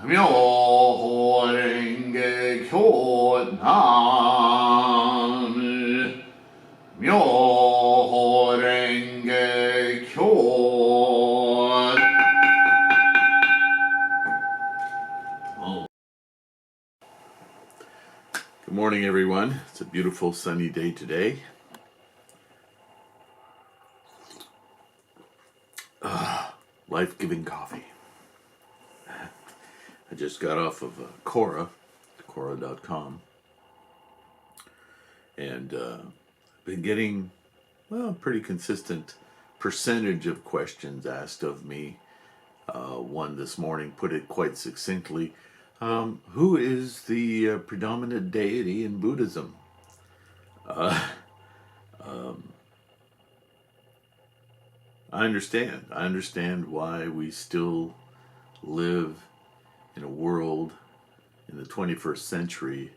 妙法蓮華経南無妙法蓮華経。Good morning, everyone. It's a beautiful sunny day today. Life-giving coffee. I just got off of Quora, Quora.com, and been getting, well, a pretty consistent percentage of questions asked of me. One this morning put it quite succinctly. Who is the predominant deity in Buddhism? I understand why we still live in a world in the 21st century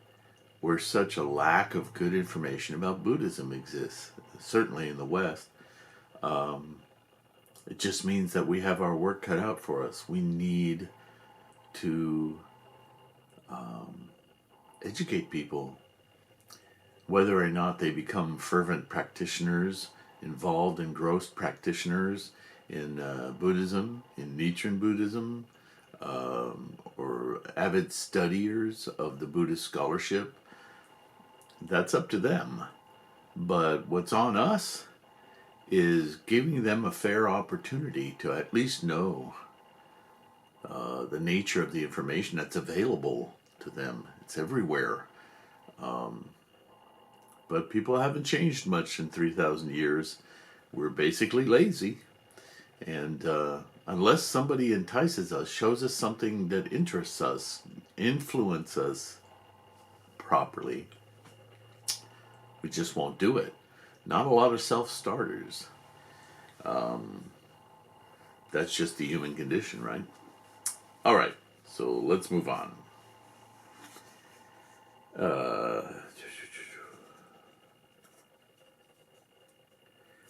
where such a lack of good information about Buddhism exists, certainly in the West. It just means that we have our work cut out for us. We need to educate people, whether or not they become fervent practitioners, involved, engrossed practitioners in Buddhism, in Nichiren Buddhism, or avid studiers of the Buddhist scholarship. That's up to them. But what's on us is giving them a fair opportunity to at least know the nature of the information that's available to them. It's everywhere. But people haven't changed much in 3,000 years. We're basically lazy. And unless somebody entices us, shows us something that interests us, influences us properly, we just won't do it. Not a lot of self-starters. That's just the human condition, right? All right, so let's move on.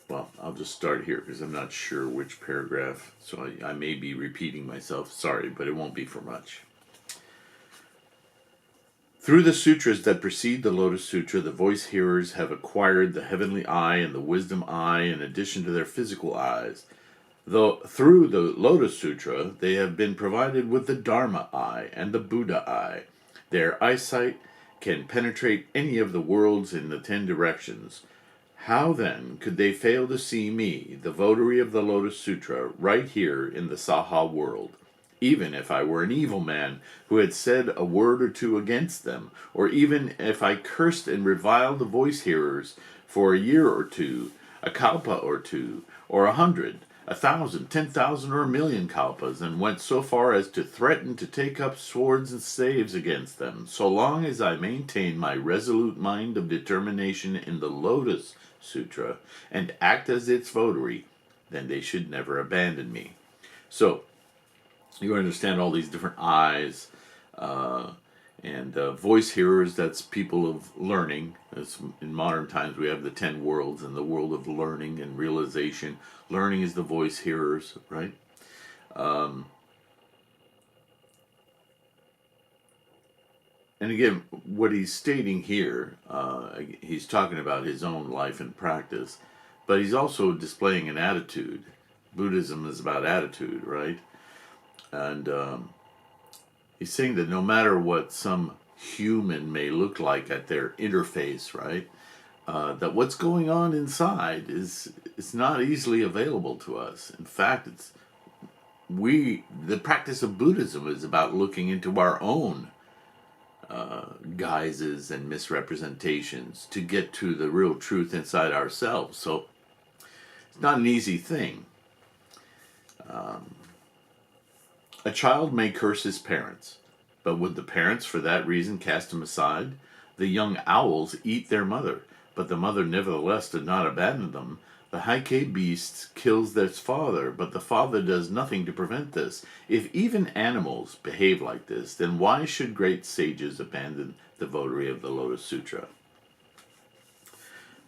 Well, I'll just start here because I'm not sure which paragraph, so I may be repeating myself. Sorry, but it won't be for much. Through the sutras that precede the Lotus Sutra, the voice hearers have acquired the heavenly eye and the wisdom eye in addition to their physical eyes. Though through the Lotus Sutra, they have been provided with the Dharma eye and the Buddha eye. Their eyesight can penetrate any of the worlds in the 10 directions. How then could they fail to see me, the votary of the Lotus Sutra, right here in the Saha world? Even if I were an evil man who had said a word or two against them, or even if I cursed and reviled the voice hearers for a year or two, a kalpa or two, or 100, 1,000, 10,000, or 1,000,000 kalpas, and went so far as to threaten to take up swords and staves against them, so long as I maintain my resolute mind of determination in the Lotus Sutra and act as its votary, then they should never abandon me. So, you understand all these different eyes, and voice hearers, that's people of learning. That's, in modern times we have the 10 worlds and the world of learning and realization. Learning is the voice hearers, right? And again, what he's stating here, he's talking about his own life and practice, but he's also displaying an attitude. Buddhism is about attitude, right? And he's saying that no matter what some human may look like at their interface, right, that what's going on inside is not easily available to us. In fact, the practice of Buddhism is about looking into our own guises and misrepresentations to get to the real truth inside ourselves. So it's not an easy thing. A child may curse his parents, but would the parents for that reason cast him aside? The young owls eat their mother, but the mother nevertheless did not abandon them. The Heike beast kills its father, but the father does nothing to prevent this. If even animals behave like this, then why should great sages abandon the votary of the Lotus Sutra?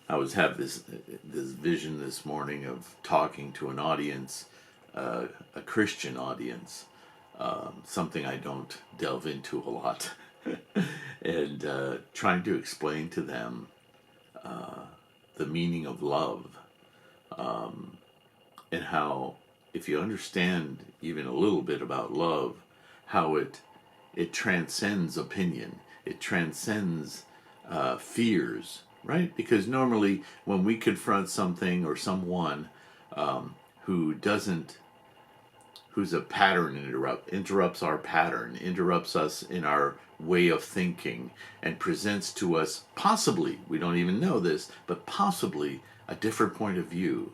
I was have this vision this morning of talking to an audience, a Christian audience, something I don't delve into a lot, and trying to explain to them the meaning of love, and how, if you understand even a little bit about love, how it transcends opinion, it transcends fears, right? Because normally when we confront something or someone who doesn't, who's a pattern interrupts our pattern, interrupts us in our way of thinking, and presents to us possibly, we don't even know this, but possibly a different point of view.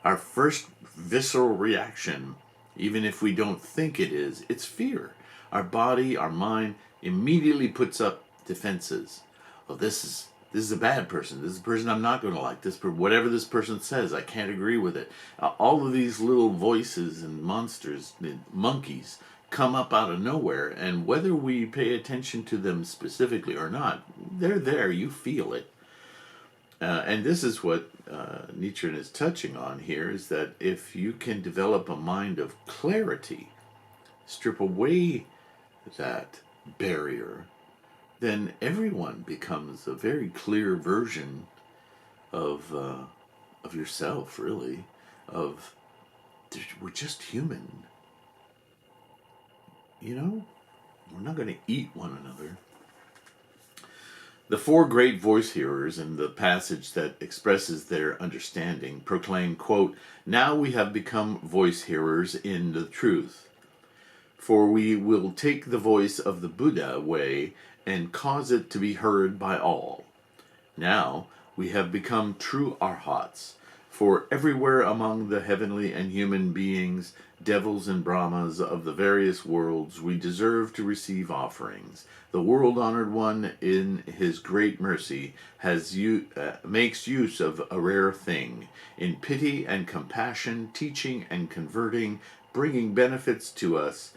Our first visceral reaction, even if we don't think it is, it's fear. Our body, our mind immediately puts up defenses. Oh, this is a bad person. This is a person I'm not going to like. Whatever this person says, I can't agree with it. All of these little voices and monsters, monkeys, come up out of nowhere, and whether we pay attention to them specifically or not, they're there. You feel it. And this is what Nichiren is touching on here, is that if you can develop a mind of clarity, strip away that barrier, then everyone becomes a very clear version of yourself, really. We're just human. You know? We're not going to eat one another. The four great voice hearers in the passage that expresses their understanding proclaim, quote, "Now we have become voice hearers in the truth. For we will take the voice of the Buddha way and cause it to be heard by all. Now we have become true arhats. For everywhere among the heavenly and human beings, devils and brahmas of the various worlds, we deserve to receive offerings. The world-honored one, in his great mercy, makes use of a rare thing, in pity and compassion, teaching and converting, bringing benefits to us,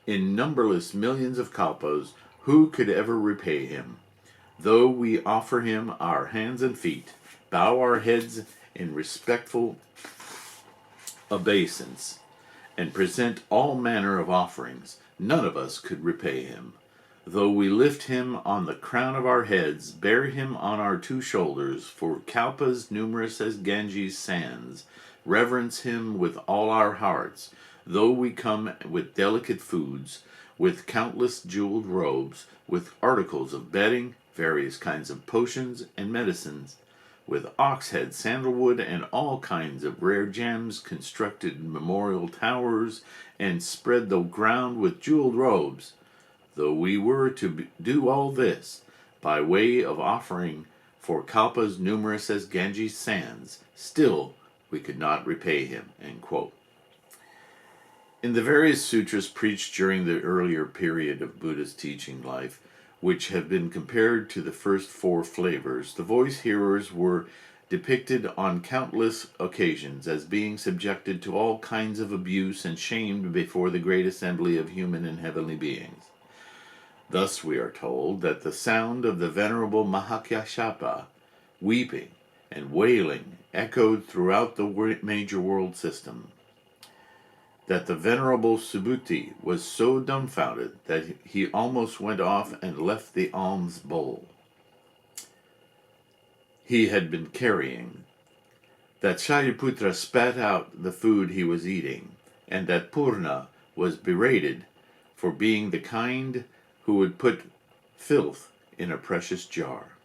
in numberless millions of kalpas. Who could ever repay him? Though we offer him our hands and feet, bow our heads in respectful obeisance, and present all manner of offerings, none of us could repay him. Though we lift him on the crown of our heads, bear him on our two shoulders, for kalpas numerous as Ganges sands, reverence him with all our hearts, though we come with delicate foods, with countless jeweled robes, with articles of bedding, various kinds of potions and medicines, with ox head, sandalwood, and all kinds of rare gems, constructed memorial towers, and spread the ground with jeweled robes. Though we were to do all this by way of offering for kalpas numerous as Ganges sands, still we could not repay him." End quote. In the various sutras preached during the earlier period of Buddha's teaching life, which have been compared to the first four flavors, the voice hearers were depicted on countless occasions as being subjected to all kinds of abuse and shamed before the great assembly of human and heavenly beings. Thus we are told that the sound of the venerable Mahakyashapa, weeping and wailing, echoed throughout the major world system. That the venerable Subhuti was so dumbfounded that he almost went off and left the alms bowl he had been carrying. That Shariputra spat out the food he was eating, and that Purna was berated for being the kind who would put filth in a precious jar.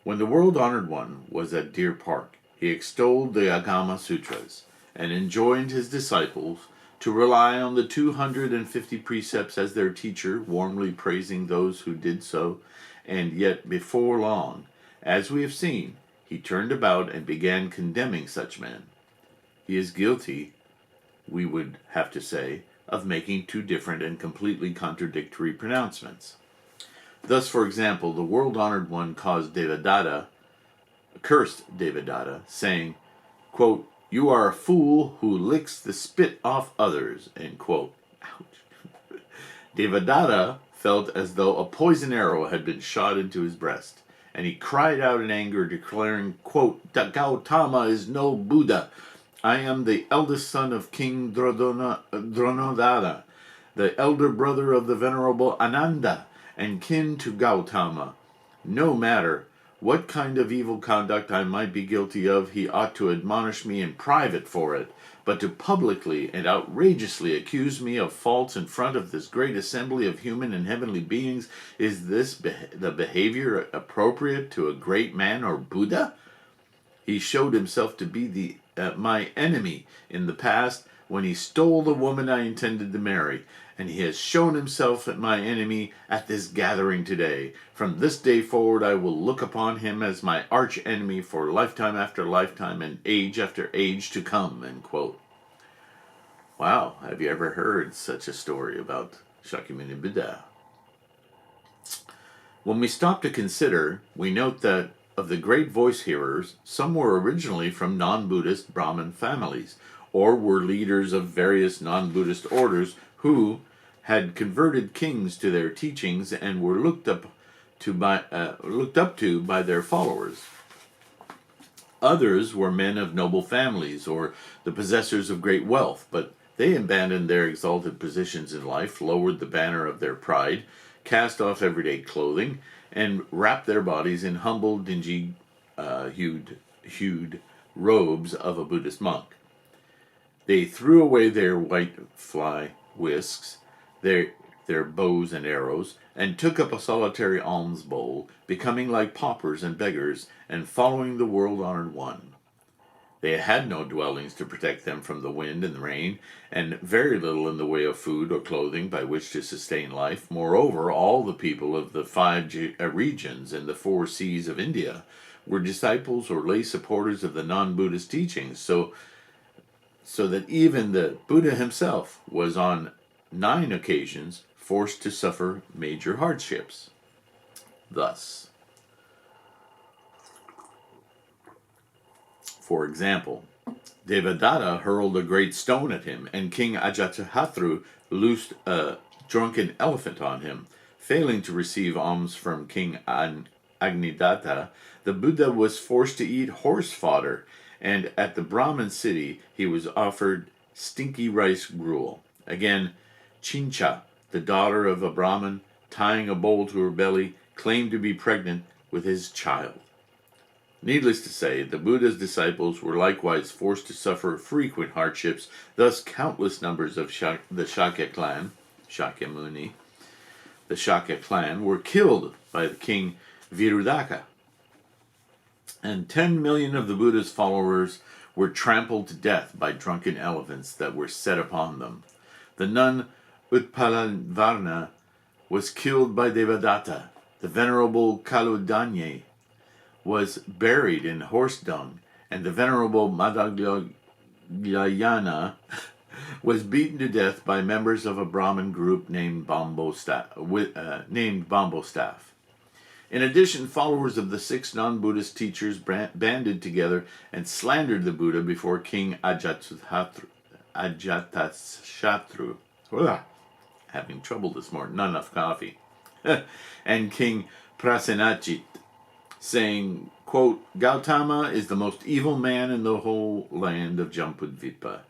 When the world-honored one was at Deer Park, he extolled the Agama Sutras, and enjoined his disciples to rely on the 250 precepts as their teacher, warmly praising those who did so, and yet before long, as we have seen, he turned about and began condemning such men. He is guilty, we would have to say, of making two different and completely contradictory pronouncements. Thus, for example, the world-honored one cursed Devadatta, saying, quote, "You are a fool who licks the spit off others," end quote. Ouch. Devadatta felt as though a poison arrow had been shot into his breast, and he cried out in anger, declaring, quote, "Gautama is no Buddha. I am the eldest son of King Dronodada. the elder brother of the venerable Ananda, and kin to Gautama. No matter what kind of evil conduct I might be guilty of, he ought to admonish me in private for it, but to publicly and outrageously accuse me of faults in front of this great assembly of human and heavenly beings, is this the behavior appropriate to a great man or Buddha? He showed himself to be my enemy in the past when he stole the woman I intended to marry, and he has shown himself my enemy at this gathering today. From this day forward I will look upon him as my arch enemy for lifetime after lifetime and age after age to come." End quote. Wow, have you ever heard such a story about Shakyamuni Buddha? When we stop to consider, we note that of the great voice hearers, some were originally from non-Buddhist Brahmin families, or were leaders of various non-Buddhist orders who had converted kings to their teachings and were looked up to by their followers. Others were men of noble families or the possessors of great wealth, but they abandoned their exalted positions in life, lowered the banner of their pride, cast off everyday clothing, and wrapped their bodies in humble, dingy, hued robes of a Buddhist monk. They threw away their white fly whisks, their bows and arrows, and took up a solitary alms bowl, becoming like paupers and beggars, and following the world-honored one. They had no dwellings to protect them from the wind and the rain, and very little in the way of food or clothing by which to sustain life. Moreover, all the people of the 5 regions and the 4 seas of India were disciples or lay supporters of the non-Buddhist teachings, so that even the Buddha himself was on 9 occasions forced to suffer major hardships. Thus, for example, Devadatta hurled a great stone at him, and King Ajatasattu loosed a drunken elephant on him. Failing to receive alms from King Agnidatta, the Buddha was forced to eat horse fodder, and at the Brahmin city he was offered stinky rice gruel. Again, Chincha, the daughter of a Brahmin, tying a bowl to her belly, claimed to be pregnant with his child. Needless to say, the Buddha's disciples were likewise forced to suffer frequent hardships. Thus, countless numbers of the Shakya clan, Shakyamuni, the Shakya clan, were killed by the king Virudaka. And 10 million of the Buddha's followers were trampled to death by drunken elephants that were set upon them. The nun Utpalavarna was killed by Devadatta. The venerable Kaludanye was buried in horse dung, and the venerable Madhagayana was beaten to death by members of a Brahmin group named Bombo Staff. In addition, followers of the 6 non-Buddhist teachers banded together and slandered the Buddha before King Ajatasattu. Having trouble this morning, not enough coffee. And King Prasenajit, saying, quote, "Gautama is the most evil man in the whole land of Jampudvipa.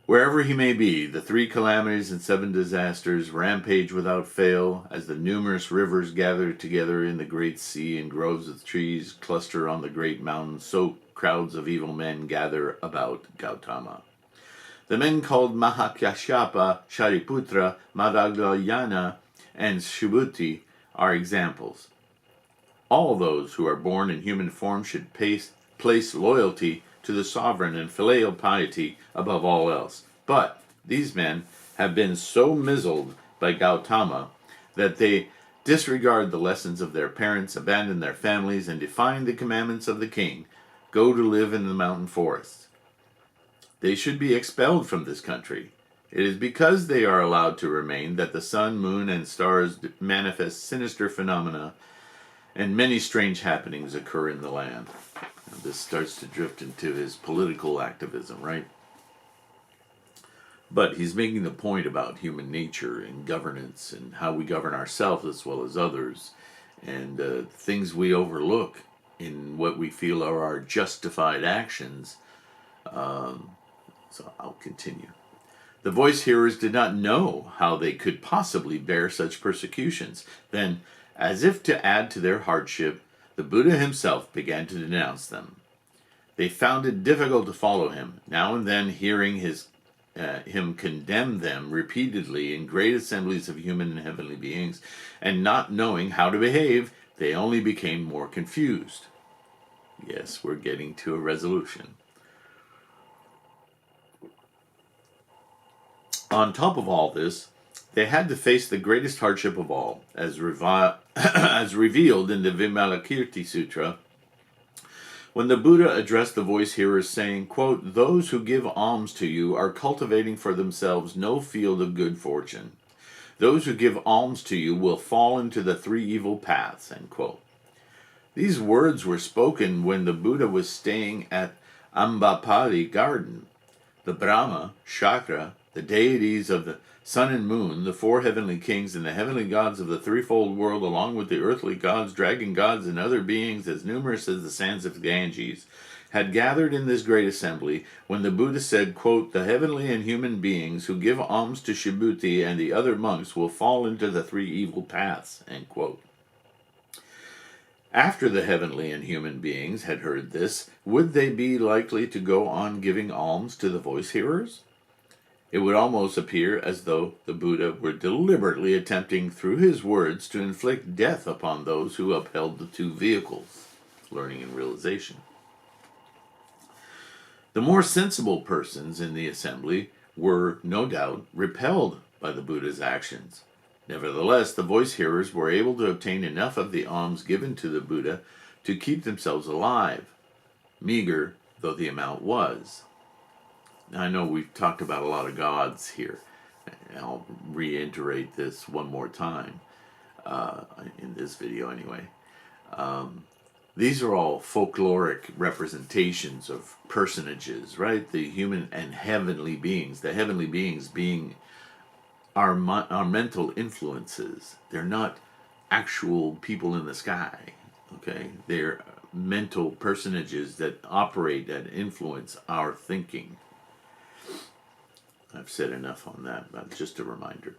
Wherever he may be, the 3 calamities and 7 disasters rampage without fail, as the numerous rivers gather together in the great sea and groves of trees cluster on the great mountains, so crowds of evil men gather about Gautama. The men called Mahakyashapa, Shariputra, Madhagayana, and Subhuti are examples. All those who are born in human form should place loyalty to the sovereign and filial piety above all else. But these men have been so misled by Gautama that they disregard the lessons of their parents, abandon their families, and defying the commandments of the king, go to live in the mountain forests. They should be expelled from this country. It is because they are allowed to remain that the sun, moon, and stars manifest sinister phenomena, and many strange happenings occur in the land." And this starts to drift into his political activism, right? But he's making the point about human nature and governance and how we govern ourselves as well as others, and things we overlook in what we feel are our justified actions. So I'll continue. The voice hearers did not know how they could possibly bear such persecutions. Then, as if to add to their hardship, the Buddha himself began to denounce them. They found it difficult to follow him, now and then hearing him condemn them repeatedly in great assemblies of human and heavenly beings, and not knowing how to behave, they only became more confused. Yes, we're getting to a resolution. On top of all this, they had to face the greatest hardship of all, as revealed in the Vimalakirti Sutra, when the Buddha addressed the voice hearers, saying, quote, "Those who give alms to you are cultivating for themselves no field of good fortune. Those who give alms to you will fall into the three evil paths." End quote. These words were spoken when the Buddha was staying at Ambapali Garden. The Brahma, Shakra, the deities of the sun and moon, the four heavenly kings, and the heavenly gods of the threefold world, along with the earthly gods, dragon gods, and other beings as numerous as the sands of Ganges, had gathered in this great assembly when the Buddha said, quote, "The heavenly and human beings who give alms to Shibhuti and the other monks will fall into the three evil paths." End quote. After the heavenly and human beings had heard this, would they be likely to go on giving alms to the voice hearers? It would almost appear as though the Buddha were deliberately attempting through his words to inflict death upon those who upheld the two vehicles, learning and realization. The more sensible persons in the assembly were, no doubt, repelled by the Buddha's actions. Nevertheless, the voice hearers were able to obtain enough of the alms given to the Buddha to keep themselves alive, meager though the amount was. Now, I know we've talked about a lot of gods here. I'll reiterate this one more time, in this video anyway. These are all folkloric representations of personages, right? The human and heavenly beings. The heavenly beings being our mental influences. They're not actual people in the sky, okay? They're mental personages that operate and influence our thinking. I've said enough on that, but just a reminder.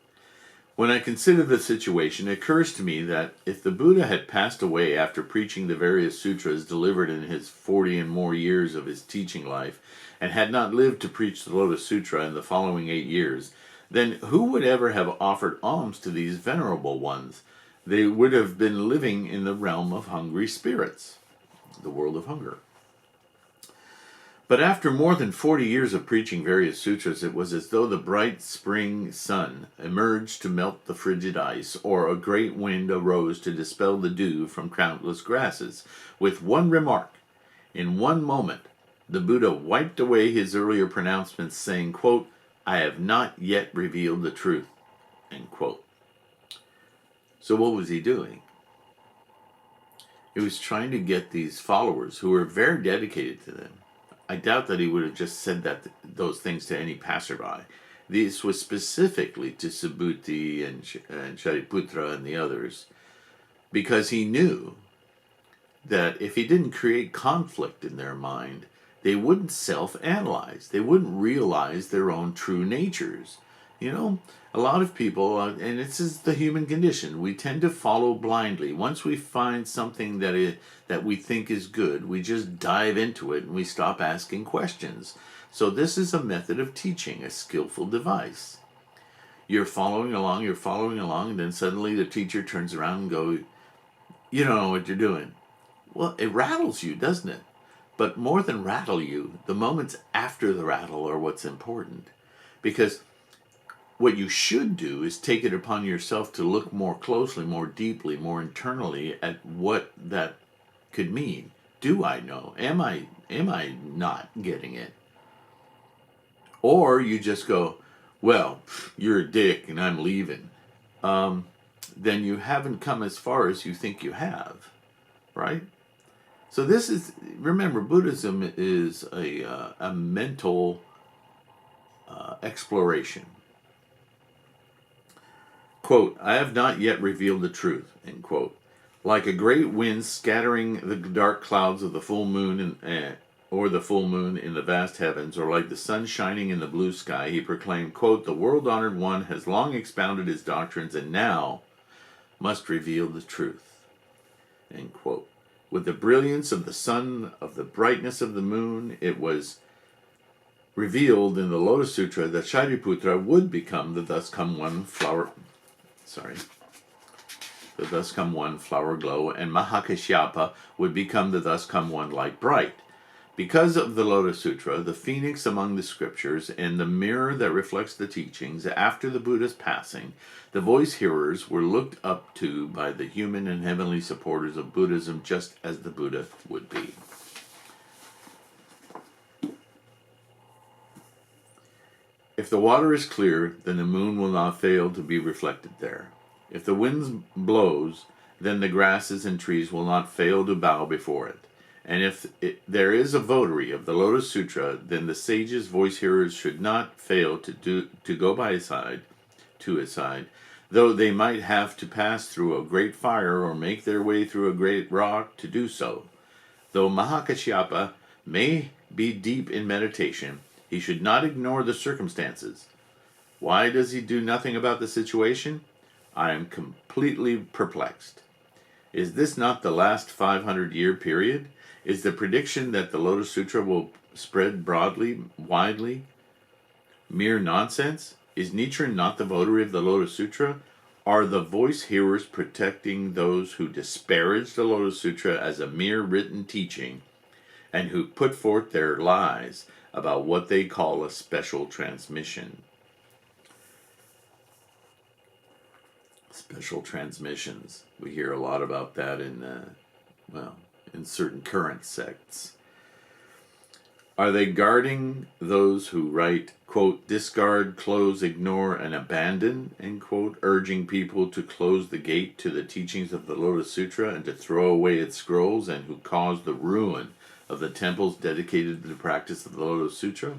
When I consider the situation, it occurs to me that if the Buddha had passed away after preaching the various sutras delivered in his 40 and more years of his teaching life, and had not lived to preach the Lotus Sutra in the following 8 years, then who would ever have offered alms to these venerable ones? They would have been living in the realm of hungry spirits, the world of hunger. But after more than 40 years of preaching various sutras, it was as though the bright spring sun emerged to melt the frigid ice, or a great wind arose to dispel the dew from countless grasses. With one remark, in one moment, the Buddha wiped away his earlier pronouncements, saying, quote, "I have not yet revealed the truth." End quote. So what was he doing? He was trying to get these followers who were very dedicated to them. I doubt that he would have just said those things to any passerby. This was specifically to Subhuti and Shariputra and the others, because he knew that if he didn't create conflict in their mind, they wouldn't self-analyze. They wouldn't realize their own true natures. You know, a lot of people, and this is the human condition, we tend to follow blindly. Once we find something that we think is good, we just dive into it and we stop asking questions. So this is a method of teaching, a skillful device. You're following along, and then suddenly the teacher turns around and goes, "You don't know what you're doing." Well, it rattles you, doesn't it? But more than rattle you, the moments after the rattle are what's important. Because what you should do is take it upon yourself to look more closely, more deeply, more internally at what that could mean. Do I know? Am I not getting it? Or you just go, "Well, you're a dick and I'm leaving." Then you haven't come as far as you think you have, right? So this is, remember, Buddhism is a mental exploration. Quote, "I have not yet revealed the truth," end quote. Like a great wind scattering the dark clouds of the full moon or the full moon in the vast heavens, or like the sun shining in the blue sky, he proclaimed, quote, "The world-honored one has long expounded his doctrines and now must reveal the truth." End quote. With the brilliance of the sun, of the brightness of the moon, it was revealed in the Lotus Sutra that Shariputra would become the thus come one flower glow, and Mahakashyapa would become the thus come one light bright. Because of the Lotus Sutra, the phoenix among the scriptures, and the mirror that reflects the teachings, after the Buddha's passing, the voice hearers were looked up to by the human and heavenly supporters of Buddhism, just as the Buddha would be. If the water is clear, then the moon will not fail to be reflected there. If the wind blows, then the grasses and trees will not fail to bow before it. And if there is a votary of the Lotus Sutra, then the sages, voice hearers, should not fail to go by his side, to his side, though they might have to pass through a great fire or make their way through a great rock to do so. Though Mahakashyapa may be deep in meditation, he should not ignore the circumstances. Why does he do nothing about the situation? I am completely perplexed. Is this not the last 500-year period? Is the prediction that the Lotus Sutra will spread broadly, widely, mere nonsense? Is Nichiren not the votary of the Lotus Sutra? Are the voice hearers protecting those who disparage the Lotus Sutra as a mere written teaching and who put forth their lies about what they call a special transmission? Special transmissions. We hear a lot about that in certain current sects. Are they guarding those who write, quote, "discard, close, ignore, and abandon," end quote, urging people to close the gate to the teachings of the Lotus Sutra and to throw away its scrolls, and who cause the ruin of the temples dedicated to the practice of the Lotus Sutra?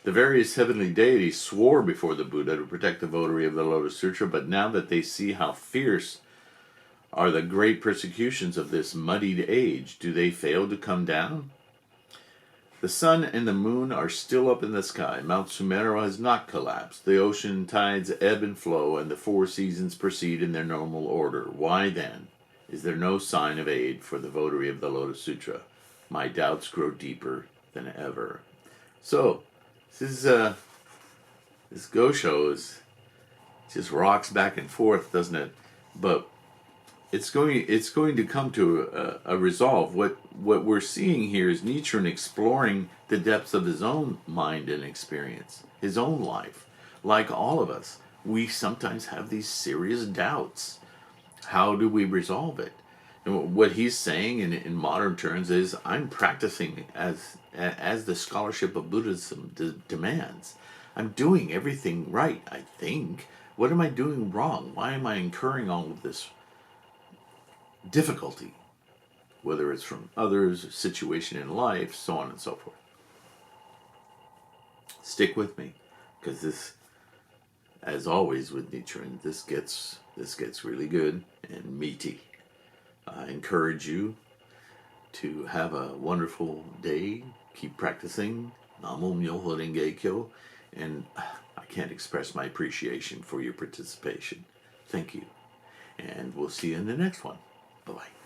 The various heavenly deities swore before the Buddha to protect the votary of the Lotus Sutra, but now that they see how fierce are the great persecutions of this muddied age, do they fail to come down? The sun and the moon are still up in the sky. Mount Sumeru has not collapsed. The ocean tides ebb and flow, and the four seasons proceed in their normal order. Why then is there no sign of aid for the votary of the Lotus Sutra? My doubts grow deeper than ever. So, this Gosho just rocks back and forth, doesn't it? But it's going to come to a resolve. What we're seeing here is Nichiren exploring the depths of his own mind and experience, his own life. Like all of us, we sometimes have these serious doubts. How do we resolve it? And what he's saying in modern terms is, I'm practicing as the scholarship of Buddhism demands. I'm doing everything right, I think. What am I doing wrong? Why am I incurring all of this difficulty? Whether it's from others, situation in life, so on and so forth. Stick with me, because this, as always with Nichiren, this gets really good and meaty. I encourage you to have a wonderful day. Keep practicing Namo Myoho Renge Kyo, and I can't express my appreciation for your participation. Thank you, and we'll see you in the next one. Bye-bye.